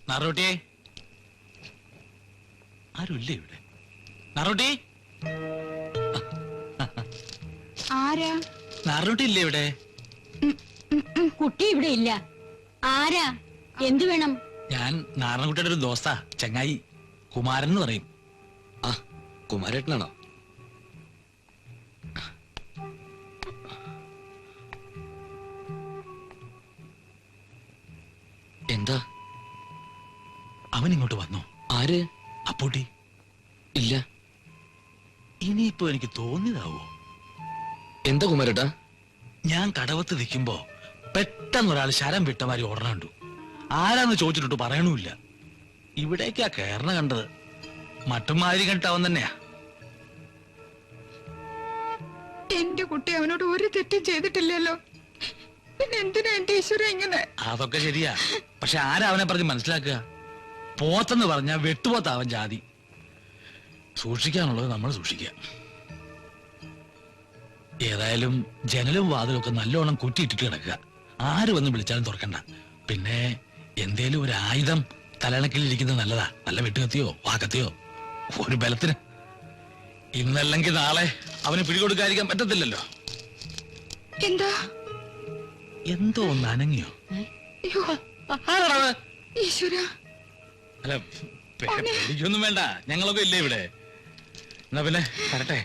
നാറോട്ടിയെ ആരുമില്ലേ ഇവിടെ? നാറോട്ടി, ആരാ? നാറോട്ടി ഇല്ലേ ഇവിടെ? കുട്ടി ഇവിടെ ഇല്ല. ആരാ? എന്തു വേണം? ഞാൻ നാരായണൻകുട്ടിയുടെ ഒരു ദോസ്താ, ചങ്ങായി കുമാരൻ എന്ന് പറയും. ആ, കുമാരേട്ടനാണോ? എന്താ? അവൻ ഇങ്ങോട്ട് വന്നോ? ആര്? അപ്പൂട്ടി. ഇല്ല. ഇനിയിപ്പോ എനിക്ക് തോന്നിയതാവോ? എന്താ കുമാരേട്ടാ? ഞാൻ കടവത്ത് നിൽക്കുമ്പോ പെട്ടെന്നൊരാൾ ശരം വിട്ടമാരി ഓടണ കണ്ടു. ആരാന്ന് ചോദിച്ചിട്ട് പറയണമില്ല. ഇവിടേക്കാ കേറണ കണ്ടത്. മറ്റുമാതിരി കണ്ടിട്ടവൻ തന്നെയാ. എന്റെ കുട്ടി അവനോട് ഒരു തെറ്റും ചെയ്തിട്ടില്ലല്ലോ, പിന്നെ എന്തിനാ എന്റെ ഈശ്വര ഇങ്ങനെ? അതൊക്കെ ശരിയാ, പക്ഷെ ആരാ അവനെ പറഞ്ഞ് മനസ്സിലാക്കുക? പോത്തെന്ന് പറഞ്ഞാ വെട്ടുപോത്താവൻ ജാതി. സൂക്ഷിക്കാനുള്ളത് നമ്മൾ സൂക്ഷിക്കുക. ഏതായാലും ജനലും വാതിലും ഒക്കെ നല്ലോണം കുറ്റിയിട്ടിട്ട് കിടക്കുക. ആര് വന്ന് വിളിച്ചാലും തുറക്കണ്ട. പിന്നെ എന്തേലും ഒരു ആയുധം തലണക്കിലിരിക്കുന്നത് നല്ലതാ. നല്ല വെട്ടുകത്തിയോ വാക്കത്തിയോ ഒരു ബലത്തിന്. ഇന്നല്ലെങ്കിൽ നാളെ അവന് പിടികൊടുക്കാതിരിക്കാൻ പറ്റത്തില്ലല്ലോ. എന്താ? എന്തോ ഒന്ന് അനങ്ങിയോ? ഈശ്വര. അല്ല, പേടിക്കൊന്നും വേണ്ട, ഞങ്ങളൊക്കെ ഇല്ലേ ഇവിടെ. എന്നാ പിന്നെ വരട്ടെ.